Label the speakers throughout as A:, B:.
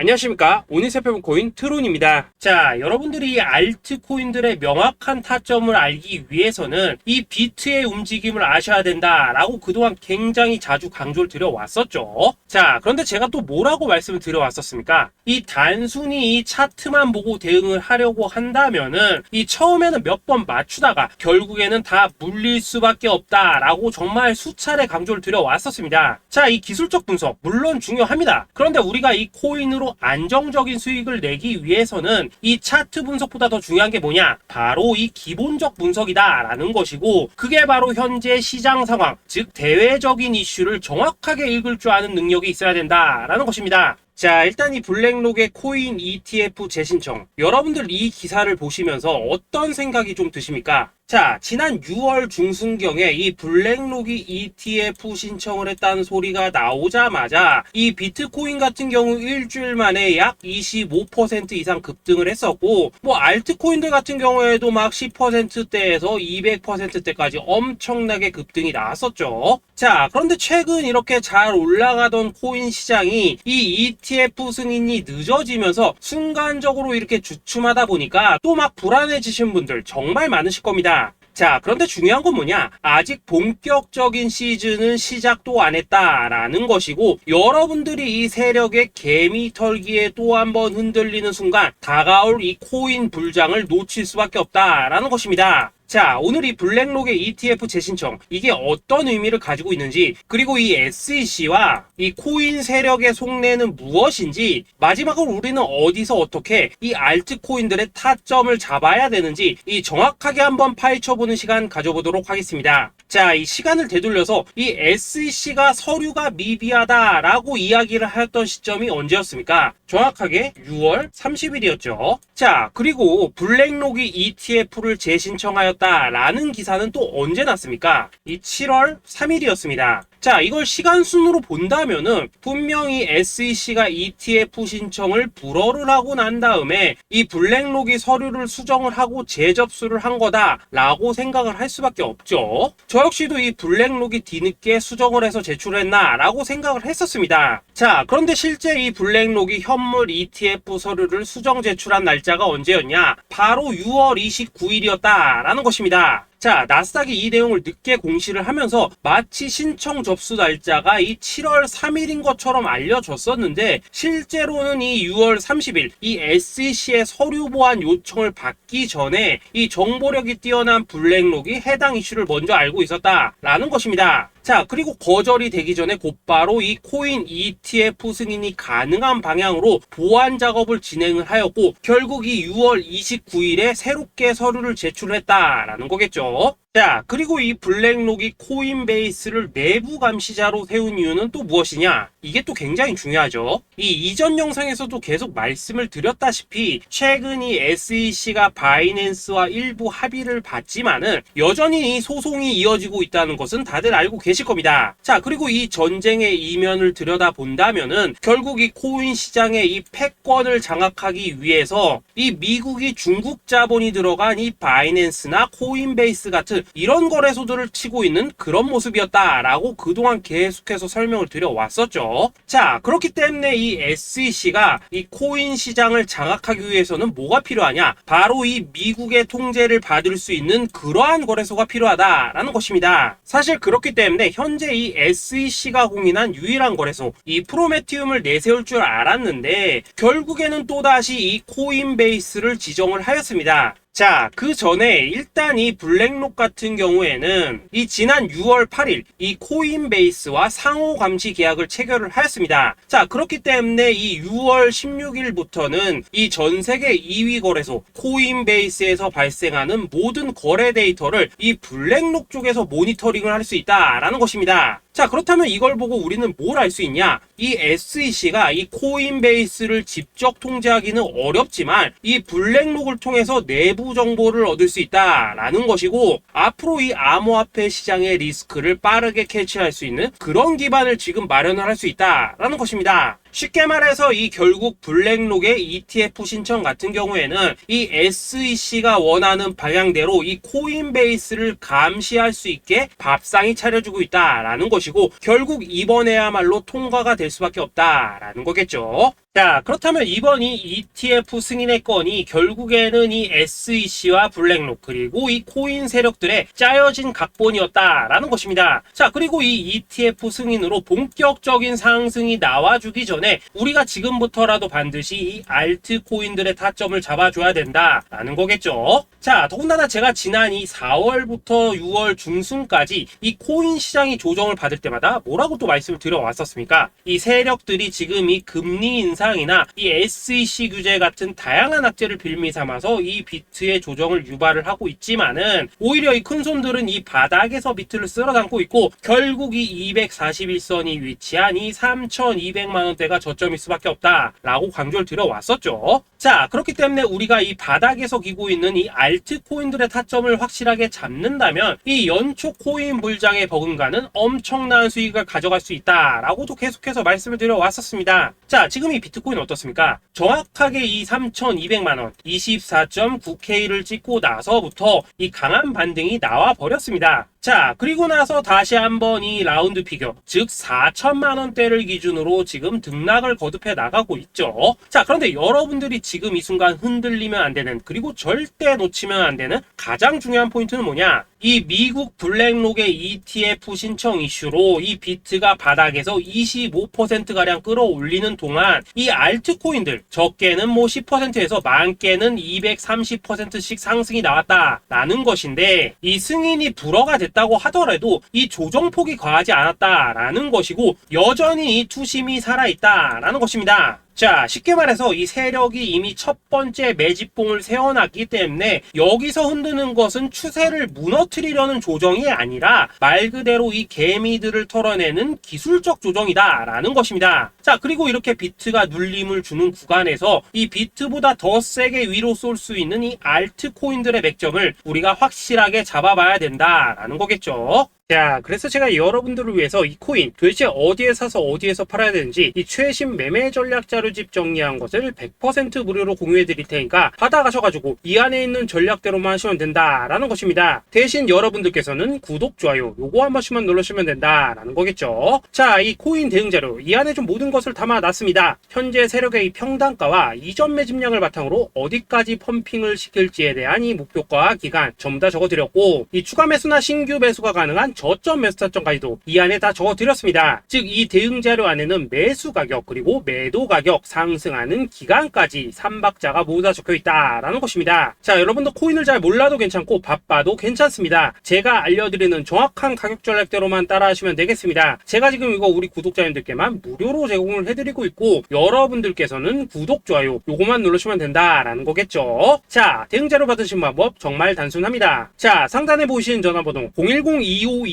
A: 안녕하십니까. 오늘 살펴볼 코인 트론입니다. 자, 여러분들이 이 알트코인들의 명확한 타점을 알기 위해서는 이 비트의 움직임을 아셔야 된다라고 그동안 굉장히 자주 강조를 드려왔었죠. 자, 그런데 제가 또 뭐라고 말씀을 드려왔었습니까? 이 단순히 이 차트만 보고 대응을 하려고 한다면은 이 처음에는 몇 번 맞추다가 결국에는 다 물릴 수밖에 없다라고 정말 수차례 강조를 드려왔었습니다. 자, 이 기술적 분석 물론 중요합니다. 그런데 우리가 이 코인으로 안정적인 수익을 내기 위해서는 이 차트 분석보다 더 중요한 게 뭐냐? 바로 이 기본적 분석이다 라는 것이고, 그게 바로 현재 시장 상황, 즉 대외적인 이슈를 정확하게 읽을 줄 아는 능력이 있어야 된다 라는 것입니다. 자, 일단 이 블랙록의 코인 ETF 재신청, 여러분들 이 기사를 보시면서 어떤 생각이 좀 드십니까? 자, 지난 6월 중순경에 이 블랙록이 ETF 신청을 했다는 소리가 나오자마자 이 비트코인 같은 경우 일주일 만에 약 25% 이상 급등을 했었고, 뭐 알트코인들 같은 경우에도 막 10%대에서 200%대까지 엄청나게 급등이 나왔었죠. 자, 그런데 최근 이렇게 잘 올라가던 코인 시장이 이 ETF 승인이 늦어지면서 순간적으로 이렇게 주춤하다 보니까 또 막 불안해지신 분들 정말 많으실 겁니다. 자, 그런데 중요한 건 뭐냐? 아직 본격적인 시즌은 시작도 안 했다라는 것이고, 여러분들이 이 세력의 개미 털기에 또 한 번 흔들리는 순간 다가올 이 코인 불장을 놓칠 수밖에 없다라는 것입니다. 자, 오늘 이 블랙록의 ETF 재신청, 이게 어떤 의미를 가지고 있는지, 그리고 이 SEC와 이 코인 세력의 속내는 무엇인지, 마지막으로 우리는 어디서 어떻게 이 알트코인들의 타점을 잡아야 되는지 이 정확하게 한번 파헤쳐보는 시간 가져보도록 하겠습니다. 자, 이 시간을 되돌려서 이 SEC가 서류가 미비하다라고 이야기를 하였던 시점이 언제였습니까? 정확하게 6월 30일이었죠. 자, 그리고 블랙록이 ETF를 재신청하였다라는 기사는 또 언제 났습니까? 이 7월 3일이었습니다. 자, 이걸 시간순으로 본다면은 분명히 SEC가 ETF 신청을 불허를 하고 난 다음에 이 블랙록이 서류를 수정을 하고 재접수를 한 거다라고 생각을 할 수밖에 없죠. 저 역시도 이 블랙록이 뒤늦게 수정을 해서 제출했나라고 생각을 했었습니다. 자, 그런데 실제 이 블랙록이 현물 ETF 서류를 수정 제출한 날짜가 언제였냐? 바로 6월 29일이었다라는 것입니다. 자, 나스닥이 이 내용을 늦게 공시를 하면서 마치 신청 접수 날짜가 이 7월 3일인 것처럼 알려졌었는데, 실제로는 이 6월 30일 이 SEC의 서류 보완 요청을 받기 전에 이 정보력이 뛰어난 블랙록이 해당 이슈를 먼저 알고 있었다라는 것입니다. 자, 그리고 거절이 되기 전에 곧바로 이 코인 ETF 승인이 가능한 방향으로 보완 작업을 진행을 하였고, 결국 이 6월 29일에 새롭게 서류를 제출했다라는 거겠죠. 자, 그리고 이 블랙록이 코인베이스를 내부 감시자로 세운 이유는 또 무엇이냐? 이게 또 굉장히 중요하죠. 이 이전 영상에서도 계속 말씀을 드렸다시피 최근 이 SEC가 바이낸스와 일부 합의를 봤지만은 여전히 이 소송이 이어지고 있다는 것은 다들 알고 계실 겁니다. 자, 그리고 이 전쟁의 이면을 들여다본다면은 결국 이 코인 시장의 이 패권을 장악하기 위해서 이 미국이 중국 자본이 들어간 이 바이낸스나 코인베이스 같은 이런 거래소들을 치고 있는 그런 모습이었다라고 그동안 계속해서 설명을 드려왔었죠. 자, 그렇기 때문에 이 SEC가 이 코인 시장을 장악하기 위해서는 뭐가 필요하냐? 바로 이 미국의 통제를 받을 수 있는 그러한 거래소가 필요하다라는 것입니다. 사실 그렇기 때문에 현재 이 SEC가 공인한 유일한 거래소, 이 프로메티움을 내세울 줄 알았는데 결국에는 또다시 이 코인베이스를 지정을 하였습니다. 자, 그 전에 일단 이 블랙록 같은 경우에는 이 지난 6월 8일 이 코인베이스와 상호 감시 계약을 체결을 하였습니다. 자, 그렇기 때문에 이 6월 16일부터는 이 전 세계 2위 거래소 코인베이스에서 발생하는 모든 거래 데이터를 이 블랙록 쪽에서 모니터링을 할 수 있다라는 것입니다. 자, 그렇다면 이걸 보고 우리는 뭘 알 수 있냐? 이 SEC가 이 코인베이스를 직접 통제하기는 어렵지만 이 블랙록을 통해서 내부 정보를 얻을 수 있다라는 것이고, 앞으로 이 암호화폐 시장의 리스크를 빠르게 캐치할 수 있는 그런 기반을 지금 마련을 할 수 있다라는 것입니다. 쉽게 말해서 이 결국 블랙록의 ETF 신청 같은 경우에는 이 SEC가 원하는 방향대로 이 코인베이스를 감시할 수 있게 밥상이 차려주고 있다라는 것이고, 결국 이번에야말로 통과가 될 수밖에 없다라는 거겠죠. 자, 그렇다면 이번 이 ETF 승인의 건이 결국에는 이 SEC와 블랙록 그리고 이 코인 세력들의 짜여진 각본이었다라는 것입니다. 자, 그리고 이 ETF 승인으로 본격적인 상승이 나와주기 전에 우리가 지금부터라도 반드시 이 알트 코인들의 타점을 잡아줘야 된다라는 거겠죠. 자, 더군다나 제가 지난 이 4월부터 6월 중순까지 이 코인 시장이 조정을 받을 때마다 뭐라고 또 말씀을 드려왔었습니까? 이 세력들이 지금 이 금리 인상이나 이 SEC 규제 같은 다양한 악재를 빌미 삼아서 이 비트의 조정을 유발을 하고 있지만은 오히려 이 큰손들은 이 바닥에서 비트를 쓸어 담고 있고 결국 이 241선이 위치한 이 3,200만 원대가 저점일 수밖에 없다라고 강조를 드려왔었죠. 자, 그렇기 때문에 우리가 이 바닥에서 기고 있는 이 알트 코인들의 타점을 확실하게 잡는다면 이 연초 코인 불장에 버금가는 엄청난 수익을 가져갈 수 있다라고도 계속해서 말씀을 드려왔었습니다. 자, 지금 이 비트코인 어떻습니까? 정확하게 이 3,200만원 24.9K를 찍고 나서부터 이 강한 반등이 나와 버렸습니다. 자, 그리고 나서 다시 한번 이 라운드 피겨, 즉 4천만원대를 기준으로 지금 등락을 거듭해 나가고 있죠. 자, 그런데 여러분들이 지금 이 순간 흔들리면 안 되는, 그리고 절대 놓치면 안 되는 가장 중요한 포인트는 뭐냐? 이 미국 블랙록의 ETF 신청 이슈로 이 비트가 바닥에서 25%가량 끌어올리는 동안 이 알트코인들 적게는 뭐 10%에서 많게는 230%씩 상승이 나왔다라는 것인데, 이 승인이 불허가 됐다고 하더라도 이 조정폭이 과하지 않았다라는 것이고 여전히 이 투심이 살아있다라는 것입니다. 자, 쉽게 말해서 이 세력이 이미 첫 번째 매집봉을 세워놨기 때문에 여기서 흔드는 것은 추세를 무너뜨리려는 조정이 아니라 말 그대로 이 개미들을 털어내는 기술적 조정이다라는 것입니다. 자, 그리고 이렇게 비트가 눌림을 주는 구간에서 이 비트보다 더 세게 위로 쏠 수 있는 이 알트코인들의 맥점을 우리가 확실하게 잡아봐야 된다라는 거겠죠. 자, 그래서 제가 여러분들을 위해서 이 코인 도대체 어디에 사서 어디에서 팔아야 되는지 이 최신 매매 전략 자료집 정리한 것을 100% 무료로 공유해 드릴 테니까 받아가셔가지고 이 안에 있는 전략대로만 하시면 된다라는 것입니다. 대신 여러분들께서는 구독, 좋아요 요거 한 번씩만 눌러주시면 된다라는 거겠죠. 자, 이 코인 대응 자료 이 안에 좀 모든 것을 담아놨습니다. 현재 세력의 이 평단가와 이전 매집량을 바탕으로 어디까지 펌핑을 시킬지에 대한 이 목표가 기간 전부 다 적어드렸고, 이 추가 매수나 신규 매수가 가능한 저점 매수 타점까지도 이 안에 다 적어드렸습니다. 즉 이 대응 자료 안에는 매수 가격 그리고 매도 가격, 상승하는 기간까지 3박자가 모두 다 적혀있다라는 것입니다. 자, 여러분도 코인을 잘 몰라도 괜찮고 바빠도 괜찮습니다. 제가 알려드리는 정확한 가격 전략대로만 따라하시면 되겠습니다. 제가 지금 이거 우리 구독자님들께만 무료로 제공을 해드리고 있고 여러분들께서는 구독, 좋아요 요거만 누르시면 된다라는 거겠죠. 자, 대응 자료 받으신 방법 정말 단순합니다. 자, 상단에 보이시는 전화번호 010-2529-4421번으로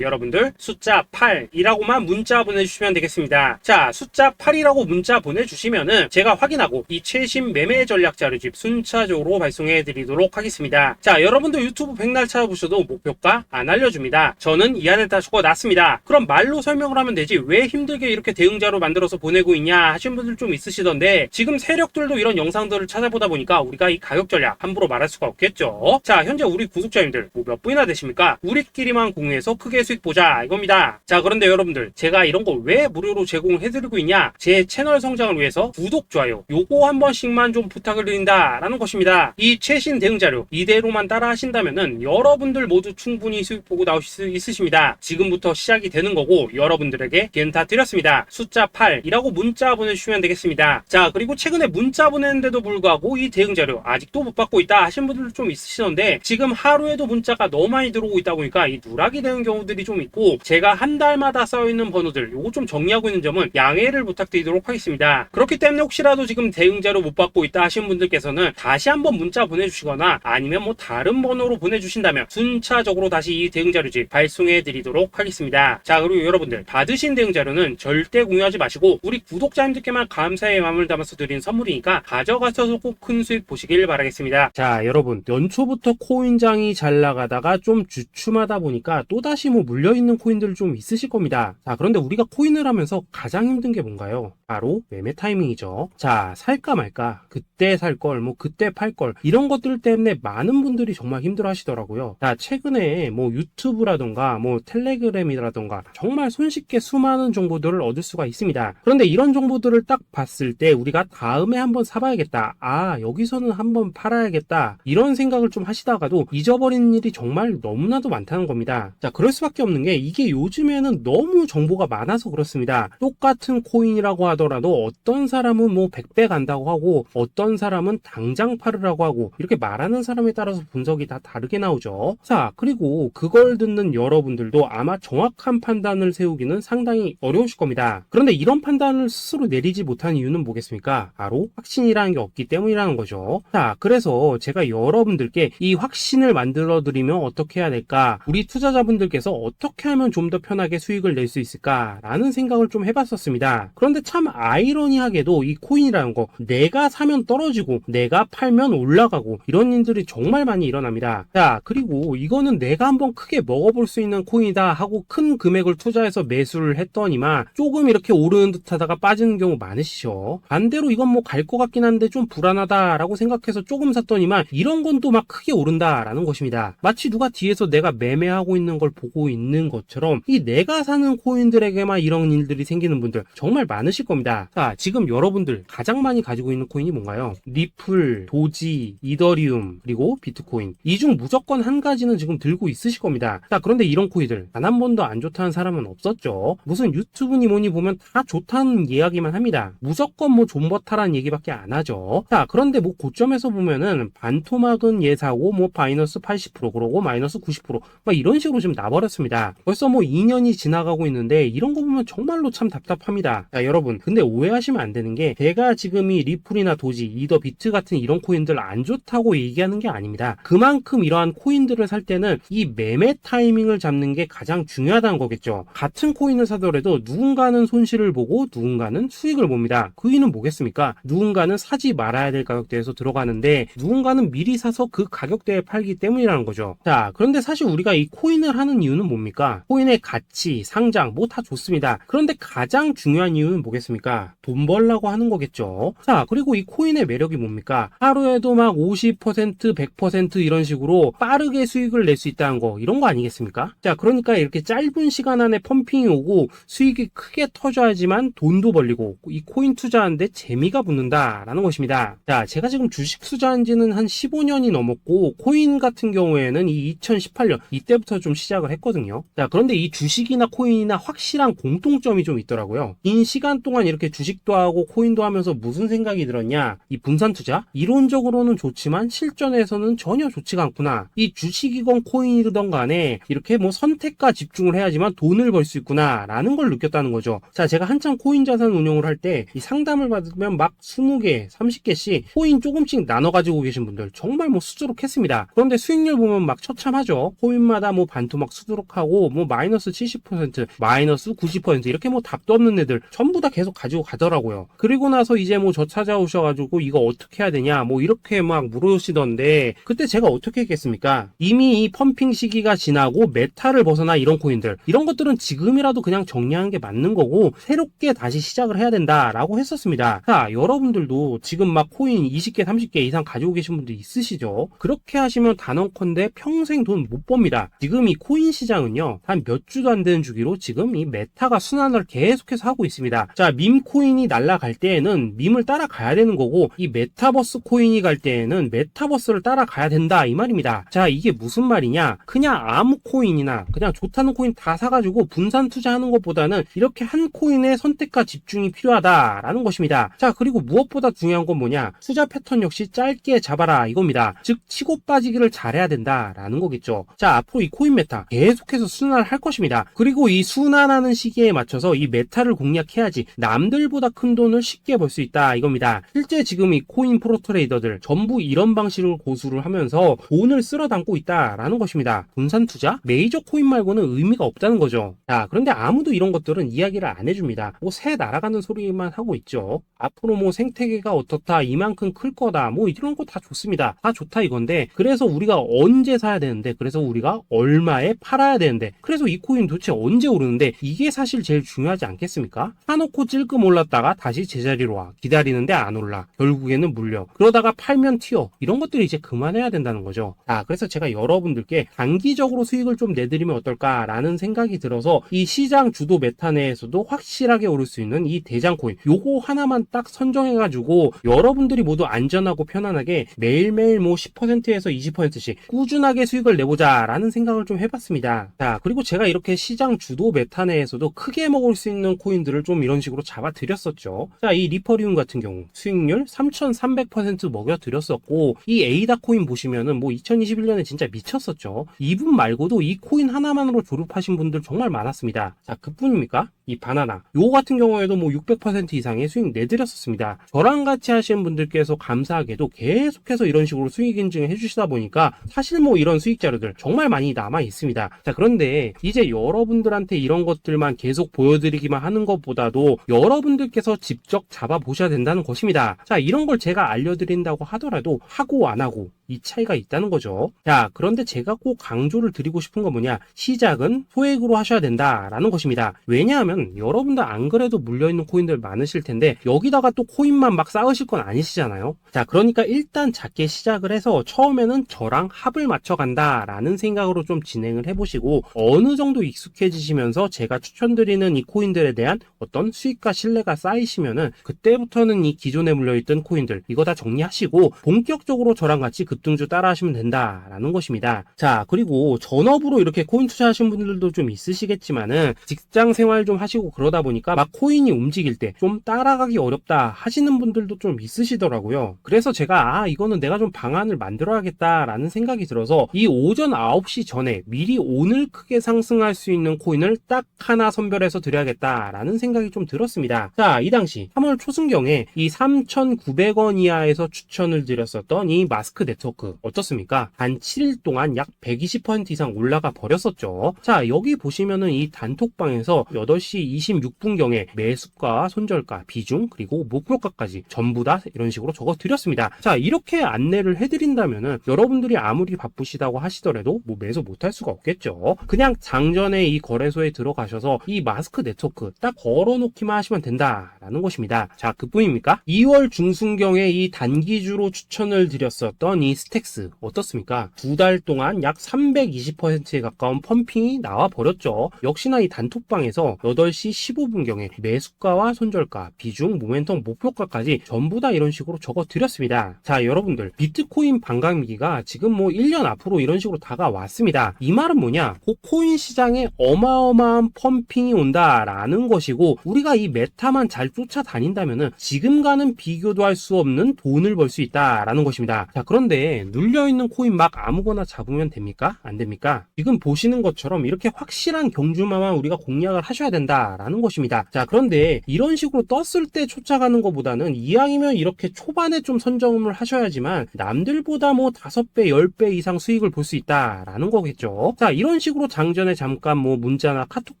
A: 여러분들 숫자 8이라고만 문자 보내주시면 되겠습니다. 자, 숫자 8이라고 문자 보내주시면은 제가 확인하고 이 최신 매매 전략 자료집 순차적으로 발송해 드리도록 하겠습니다. 자, 여러분도 유튜브 백날 찾아보셔도 목표가 안 알려줍니다. 저는 이 안에 다 적어놨습니다. 그럼 말로 설명을 하면 되지 왜 힘들게 이렇게 대응 자료 만들어서 보내고 있냐 하신 분들 좀 있으시던데, 지금 세력들도 이런 영상들을 찾아보다 보니까 우리가 이 가격 전략 함부로 말할 수가 없겠죠. 자, 현재 우리 구독자님들 뭐 몇 분이나 되십니까? 우리끼리만 공유해서 크게 수익 보자 이겁니다. 자, 그런데 여러분들 제가 이런 거 왜 무료로 제공을 해드리고 있냐? 제 채널 성장을 위해서 구독, 좋아요 요거 한 번씩만 좀 부탁을 드린다라는 것입니다. 이 최신 대응 자료 이대로만 따라 하신다면은 여러분들 모두 충분히 수익 보고 나오실 수 있으십니다. 지금부터 시작이 되는 거고 여러분들에게 기회는 다 드렸습니다. 숫자 8이라고 문자 보내주시면 되겠습니다. 자, 그리고 최근에 문자 보냈는데도 불구하고 이 대응 자료 아직도 못 받고 있다 하신 분들도 좀 있으시던데, 지금 하루에도 문자가 너무 많이 들어오고 있다 보니까 이 누락이 되는 경우들이 좀 있고 제가 한 달마다 써있는 번호들 요거 좀 정리하고 있는 점은 양해를 부탁드리도록 하겠습니다. 그렇기 때문에 혹시라도 지금 대응 자료 못 받고 있다 하신 분들께서는 다시 한번 문자 보내주시거나 아니면 뭐 다른 번호로 보내주신다면 순차적으로 다시 이 대응 자료집 발송해 드리도록 하겠습니다. 자, 그리고 여러분들 받으신 대응 자료는 절대 공유하지 마시고 우리 구독자님들께만 감사의 마음을 담아서 드린 선물이니까 가져가셔서 꼭 큰 수익 보시길 바라겠습니다. 자, 여러분 연초부터 코인장이 잘 나가다가 코인주가 좀 주춤하다 보니까 또다시 뭐 물려있는 코인들 좀 있으실 겁니다. 자, 그런데 우리가 코인을 하면서 가장 힘든 게 뭔가요? 바로 매매 타이밍이죠. 자, 살까 말까, 그때 살 걸, 뭐 그때 팔 걸, 이런 것들 때문에 많은 분들이 정말 힘들어 하시더라고요. 자, 최근에 뭐 유튜브라던가 뭐 텔레그램이라던가 정말 손쉽게 수많은 정보들을 얻을 수가 있습니다. 그런데 이런 정보들을 딱 봤을 때 우리가 다음에 한번 사봐야겠다, 아 여기서는 한번 팔아야겠다, 이런 생각을 좀 하시다가도 잊어버리는 일이 정말 너무나도 많다는 겁니다. 자, 그럴 수밖에 없는 게 이게 요즘에는 너무 정보가 많아서 그렇습니다. 똑같은 코인이라고 하더라도 어떤 사람은 뭐 100배 간다고 하고 어떤 사람은 당장 팔으라고 하고, 이렇게 말하는 사람에 따라서 분석이 다 다르게 나오죠. 자, 그리고 그걸 듣는 여러분들도 아마 정확한 판단을 세우기는 상당히 어려우실 겁니다. 그런데 이런 판단을 스스로 내리지 못한 이유는 뭐겠습니까? 바로 확신이라는 게 없기 때문이라는 거죠. 자, 그래서 제가 여러분들께 이 확신을 만들어 드리면 어떻게 해야 될까, 우리 투자자분들께서 어떻게 하면 좀 더 편하게 수익을 낼 수 있을까 라는 생각을 좀 해봤었습니다. 그런데 참 아이러니하게도 이 코인이라는 거, 내가 사면 떨어지고 내가 팔면 올라가고 이런 일들이 정말 많이 일어납니다. 자, 그리고 이거는 내가 한번 크게 먹어볼 수 있는 코인이다 하고 큰 금액을 투자해서 매수를 했더니만 조금 이렇게 오르는 듯 하다가 빠지는 경우 많으시죠. 반대로 이건 뭐 갈 것 같긴 한데 좀 불안하다라고 생각해서 조금 샀더니만 이런 건 또 막 크게 오른다라는 것입니다. 마치 누가 뒤에서 내가 매매하고 있는 걸 보고 있는 것처럼 이 내가 사는 코인들에게만 이런 일들이 생기는 분들 정말 많으실 겁니다. 자, 지금 여러분들 가장 많이 가지고 있는 코인이 뭔가요? 리플, 도지, 이더리움, 그리고 비트코인. 이 중 무조건 한 가지는 지금 들고 있으실 겁니다. 자, 그런데 이런 코인들 단 한 번도 안 좋다는 사람은 없었죠. 무슨 유튜브니 뭐니 보면 다 좋다는 이야기만 합니다. 무조건 뭐 존버타라는 얘기밖에 안 하죠. 자, 그런데 뭐 고점에서 보면은 반토막은 예사고 뭐 마이너스 80% 그러고 마이너스 90% 막 이런 식으로 지금 나버렸습니다. 벌써 뭐 2년이 지나가고 있는데 이런 거 보면 정말로 참 답답합니다. 자, 여러분 근데 오해하시면 안 되는 게 제가 지금 이 리플이나 도지, 이더, 비트 같은 이런 코인들 안 좋다고 얘기하는 게 아닙니다. 그만큼 이러한 코인들을 살 때는 이 매매 타이밍을 잡는 게 가장 중요하다는 거겠죠. 같은 코인을 사더라도 누군가는 손실을 보고 누군가는 수익을 봅니다. 그 이유는 뭐겠습니까? 누군가는 사지 말아야 될 가격대에서 들어가는데 누군가는 미리 사서 그 가격대에 팔기 때문이라는 거죠. 자, 그런데 사실 우리가 이 코인을 하는 이유는 뭡니까? 코인의 가치, 상장 뭐 다 좋습니다. 그런데 가장 중요한 이유는 뭐겠습니까? 돈 벌라고 하는 거겠죠. 자, 그리고 이 코인의 매력이 뭡니까? 하루에도 막 50%, 100% 이런 식으로 빠르게 수익을 낼 수 있다는 거, 이런 거 아니겠습니까? 자, 그러니까 이렇게 짧은 시간 안에 펌핑이 오고 수익이 크게 터져야지만 돈도 벌리고 이 코인 투자하는데 재미가 붙는다라는 것입니다. 자, 제가 지금 주식 투자한 지는 한 15년이 넘었고 코인 같은 경우에는 이 2018년 이때부터 좀 시작을 했거든요. 자, 그런데 이 주식이나 코인이나 확실한 공통점이 좀 있더라고요. 긴 시간 동안 이렇게 주식도 하고 코인도 하면서 무슨 생각이 들었냐? 이 분산 투자? 이론적으로는 좋지만 실전에서는 전혀 좋지가 않구나. 이 주식이건 코인이든 간에 이렇게 뭐 선택과 집중을 해야지만 돈을 벌 수 있구나 라는 걸 느꼈다는 거죠. 자, 제가 한참 코인 자산 운용을 할 때 이 상담을 받으면 막 20개, 30개씩 코인 조금씩 나눠 가지고 계신 분들 정말 뭐 수두룩했습니다. 그런데 수익률 보면 막 처참하죠. 코인마다 뭐 반토막 수두룩하고 뭐 마이너스 70%, 마이너스 90% 이렇게 뭐 답도 없는 애들 전부 다 계속 가지고 가더라고요. 그리고 나서 이제 뭐 저 찾아오셔가지고 이거 어떻게 해야 되냐 뭐 이렇게 막 물으시던데 그때 제가 어떻게 했겠습니까? 이미 이 펌핑 시기가 지나고 메타를 벗어나 이런 코인들, 이런 것들은 지금이라도 그냥 정리하는 게 맞는 거고 새롭게 다시 시작을 해야 된다라고 했었습니다. 자, 여러분들도 지금 막 코인 20개, 30개 이상 가지고 계신 분들 있으시죠? 그렇게 하시면 단언컨대 평생 돈 못 법니다. 지금 이 코인 시장은요, 한 몇 주도 안 되는 주기로 지금 이 메타가 순환을 계속해서 하고 있습니다. 자, 밈 코인이 날아갈 때에는 밈을 따라가야 되는 거고 이 메타버스 코인이 갈 때에는 메타버스를 따라가야 된다 이 말입니다. 자, 이게 무슨 말이냐? 그냥 아무 코인이나 그냥 좋다는 코인 다 사가지고 분산 투자하는 것보다는 이렇게 한 코인에 선택과 집중이 필요하다라는 것입니다. 자, 그리고 무엇보다 중요한 건 뭐냐? 투자 패턴 역시 짧게 잡아라 이겁니다. 즉 치고 빠지기를 잘해야 된다라는 거겠죠. 자, 앞으로 이 코인 메타 계속해서 순환을 할 것입니다. 그리고 이 순환하는 시기에 맞춰서 이 메타를 공략해야지 남들보다 큰 돈을 쉽게 벌 수 있다 이겁니다. 실제 지금 이 코인 프로 트레이더들 전부 이런 방식을 고수를 하면서 돈을 쓸어 담고 있다라는 것입니다. 분산 투자? 메이저 코인 말고는 의미가 없다는 거죠. 자, 그런데 아무도 이런 것들은 이야기를 안 해줍니다. 뭐 새 날아가는 소리만 하고 있죠. 앞으로 뭐 생태계가 어떻다, 이만큼 클 거다, 뭐 이런 거 다 좋습니다. 다 좋다 이건데 그래서 우리가 언제 사야 되는데, 그래서 우리가 얼마에 팔아야 되는데, 그래서 이 코인 도대체 언제 오르는데, 이게 사실 제일 중요하지 않겠습니까? 사놓고 찔끔 올랐다가 다시 제자리로 와. 기다리는데 안 올라. 결국에는 물려. 그러다가 팔면 튀어. 이런 것들이 이제 그만해야 된다는 거죠. 그래서 제가 여러분들께 단기적으로 수익을 좀 내드리면 어떨까라는 생각이 들어서 이 시장 주도 메타 내에서도 확실하게 오를 수 있는 이 대장 코인, 요거 하나만 딱 선정해가지고 여러분들이 모두 안전하고 편안하게 매일매일 뭐 10%에서 20%씩 꾸준하게 수익을 내보자라는 생각을 좀 해봤습니다. 그리고 제가 이렇게 시장 주도 메타 내에서도 크게 먹을 수 있는 코인들을 좀 이런 식으로 잡아드렸었죠. 이 리퍼리움 같은 경우 수익률 3,300% 먹여드렸었고, 이 에이다 코인 보시면은 뭐 2021년에 진짜 미쳤었죠. 이분 말고도 이 코인 하나만으로 졸업하신 분들 정말 많았습니다. 그뿐입니까? 이 바나나, 요거 같은 경우에도 뭐 600% 이상의 수익 내드렸었습니다. 저랑 같이 하시는 분들께서 감사하게도 계속해서 이런 식으로 수익 인증을 해주시다 보니까 사실 뭐 이런 수익 자료들 정말 많이 남아 있습니다. 그런데 이제 여러분들한테 이런 것들만 계속 보여드리기만 하는 것보다도 여러분들께서 직접 잡아보셔야 된다는 것입니다. 이런 걸 제가 알려드린다고 하더라도 하고 안 하고 이 차이가 있다는 거죠. 그런데 제가 꼭 강조를 드리고 싶은 건 뭐냐, 시작은 소액으로 하셔야 된다라는 것입니다. 왜냐하면 여러분들 안 그래도 물려있는 코인들 많으실 텐데 여기다가 또 코인만 막 쌓으실 건 아니시잖아요. 그러니까 일단 작게 시작을 해서 처음에는 저랑 합을 맞춰간다라는 생각으로 좀 진행을 해보시고, 어느 정도 익숙해지시면서 제가 추천드리는 이 코인들에 대한 어떤 수익과 신뢰가 쌓이시면은 그때부터는 이 기존에 물려있던 코인들 이거 다 정리하시고 본격적으로 저랑 같이 급등주 따라 하시면 된다라는 것입니다. 그리고 전업으로 이렇게 코인 투자하시는 분들도 좀 있으시겠지만은 직장 생활 좀 하시고 그러다 보니까 막 코인이 움직일 때 좀 따라가기 어렵다 하시는 분들도 좀 있으시더라고요. 그래서 제가 이거는 내가 좀 방안을 만들어야겠다라는 생각이 들어서 이 오전 9시 전에 미리 오늘 크게 상승할 수 있는 코인을 딱 하나 선별해서 드려야겠다라는 생각이 좀 들었습니다. 이 당시 3월 초순경에 이 3,900원 이하에서 추천을 드렸었던 이 마스크 네트워크 어떻습니까? 단 7일 동안 약 120% 이상 올라가 버렸었죠. 여기 보시면은 이 단톡방에서 8시 26분경에 매수가, 손절가, 비중, 그리고 목표가까지 전부 다 이런 식으로 적어 드렸습니다. 이렇게 안내를 해드린다면은 여러분들이 아무리 바쁘시다고 하시더라도 뭐 매수 못할 수가 없겠죠. 그냥 장전에 이 거래소에 들어가셔서 이 마스크 네트워크 딱 걸어놓기만 하시면 된다라는 것입니다. 그뿐입니까? 2월 중순경에 이 단기주로 추천을 드렸었던 이 스택스 어떻습니까? 2달 동안 약 320%에 가까운 펌핑이 나와 버렸죠. 역시나 이 단톡방에서 8시 15분경에 매수가와 손절가, 비중, 모멘텀, 목표가까지 전부 다 이런 식으로 적어 드렸습니다. 여러분들, 비트코인 반감기가 지금 뭐 1년 앞으로 이런 식으로 다가왔습니다. 이 말은 뭐냐? 코인 시장에 어마어마한 펌핑이 온다라는 것이고, 우리가 이 메타만 잘 쫓아다닌다면은 지금과는 비교도 할 수 없는 돈을 벌 수 있다라는 것입니다. 그런데 눌려있는 코인 막 아무거나 잡으면 됩니까? 안 됩니까? 지금 보시는 것처럼 이렇게 확실한 경주마만 우리가 공략을 하셔야 된다라는 것입니다. 그런데 이런 식으로 떴을 때 쫓아가는 것보다는 이왕이면 이렇게 초반에 좀 선점을 하셔야지만 남들보다 뭐 5배, 10배 이상 수익을 볼 수 있다라는 거겠죠. 이런 식으로 장전에 잠깐 뭐 문자나 카톡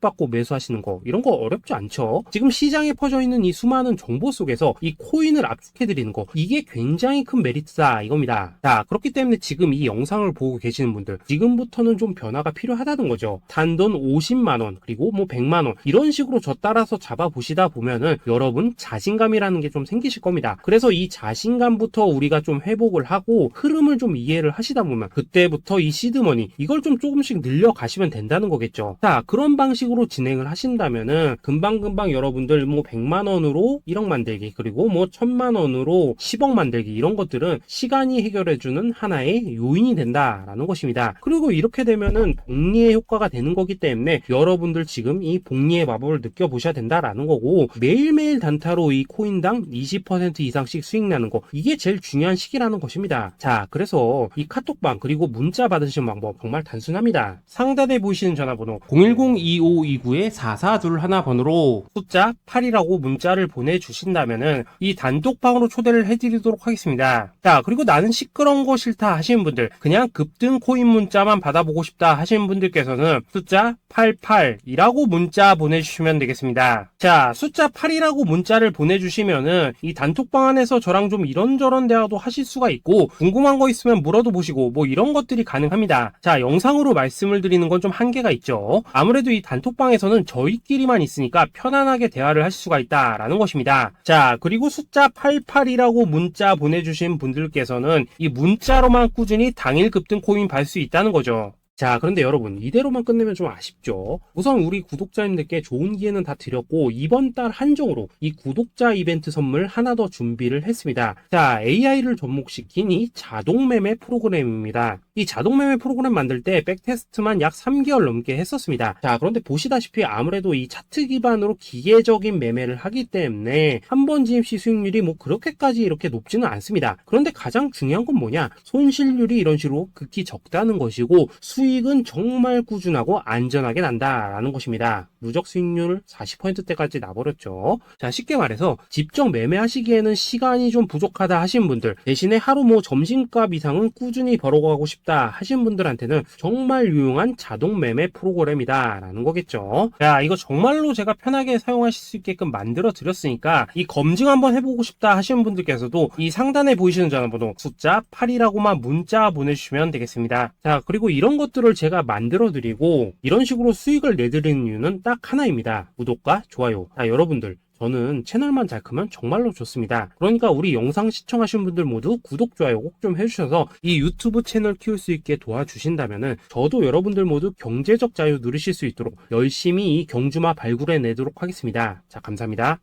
A: 받고 매수하시는 거, 이런 거 어렵지 않죠. 지금 시장에 퍼져 있는 이 수많은 정보 속에서 이 코인을 압축해드리는 거, 이게 굉장히 큰 메리트다 이겁니다. 그렇기 때문에 지금 이 영상을 보고 계시는 분들, 지금부터는 좀 변화가 필요하다는 거죠. 단돈 50만원 그리고 뭐 100만원 이런 식으로 저 따라서 잡아보시다 보면은 여러분 자신감이라는 게 좀 생기실 겁니다. 그래서 이 자신감부터 우리가 좀 회복을 하고 흐름을 좀 이해를 하시다 보면 그때부터 이 시드머니 이걸 좀 조금씩 늘려가시면 된다는 거겠죠. 그런 방식으로 진행을 하신다면은 금방금방 여러분들 뭐 100만원으로 1억 만들기, 그리고 뭐 1000만원으로 10억 만들기, 이런 것들은 시간이 해결해주는 하나의 요인이 된다라는 것입니다. 그리고 이렇게 되면은 복리의 효과가 되는 거기 때문에 여러분들 지금 이 복리의 마법을 느껴보셔야 된다라는 거고, 매일매일 단타로 이 코인당 20% 이상씩 수익 나는 거, 이게 제일 중요한 시기라는 것입니다. 그래서 이 카톡방 그리고 문자 받으시는 방법 정말 단순합니다. 상단에 보이시는 전화번호 010-2529-4421 번호로 숫자 8이라고 문자를 보내주신다면은 이 단톡방으로 초대를 해드리도록 하겠습니다. 그리고 나는 시끄러 시끄러운 거 싫다 하시는 분들, 그냥 급등 코인 문자만 받아보고 싶다 하시는 분들께서는 숫자 88이라고 문자 보내주시면 되겠습니다. 자, 숫자 8이라고 문자를 보내주시면은 이 단톡방 안에서 저랑 좀 이런저런 대화도 하실 수가 있고, 궁금한 거 있으면 물어도 보시고 뭐 이런 것들이 가능합니다. 자, 영상으로 말씀을 드리는 건 좀 한계가 있죠. 아무래도 이 단톡방에서는 저희끼리만 있으니까 편안하게 대화를 할 수가 있다라는 것입니다. 자, 그리고 숫자 88이라고 문자 보내주신 분들께서는 이 문자로만 꾸준히 당일 급등 코인 받을 수 있다는 거죠. 자, 그런데 여러분, 이대로만 끝내면 좀 아쉽죠. 우선 우리 구독자님들께 좋은 기회는 다 드렸고, 이번 달 한정으로 이 구독자 이벤트 선물 하나 더 준비를 했습니다. 자, AI를 접목시킨 이 자동매매 프로그램입니다. 이 자동매매 프로그램 만들 때 백테스트만 약 3개월 넘게 했었습니다. 자, 그런데 보시다시피 아무래도 이 차트 기반으로 기계적인 매매를 하기 때문에 한 번 지입 시 수익률이 뭐 그렇게까지 이렇게 높지는 않습니다. 그런데 가장 중요한 건 뭐냐? 손실률이 이런 식으로 극히 적다는 것이고, 수익은 정말 꾸준하고 안전하게 난다라는 것입니다. 누적 수익률 40%대까지 나버렸죠. 자, 쉽게 말해서 직접 매매하시기에는 시간이 좀 부족하다 하신 분들, 대신에 하루 뭐 점심값 이상은 꾸준히 벌어가고 싶다 하신 분들한테는 정말 유용한 자동 매매 프로그램이다 라는 거겠죠. 자, 이거 정말로 제가 편하게 사용하실 수 있게끔 만들어 드렸으니까 이 검증 한번 해보고 싶다 하시는 분들께서도 이 상단에 보이시는 전화번호 숫자 8이라고만 문자 보내주시면 되겠습니다. 자, 그리고 이런 것들을 제가 만들어 드리고 이런 식으로 수익을 내드리는 이유는 딱 하나입니다. 구독과 좋아요. 자, 여러분들, 저는 채널만 잘 크면 정말로 좋습니다. 그러니까 우리 영상 시청하신 분들 모두 구독, 좋아요 꼭 좀 해주셔서 이 유튜브 채널 키울 수 있게 도와주신다면은 저도 여러분들 모두 경제적 자유 누리실 수 있도록 열심히 이 경주마 발굴해 내도록 하겠습니다. 자, 감사합니다.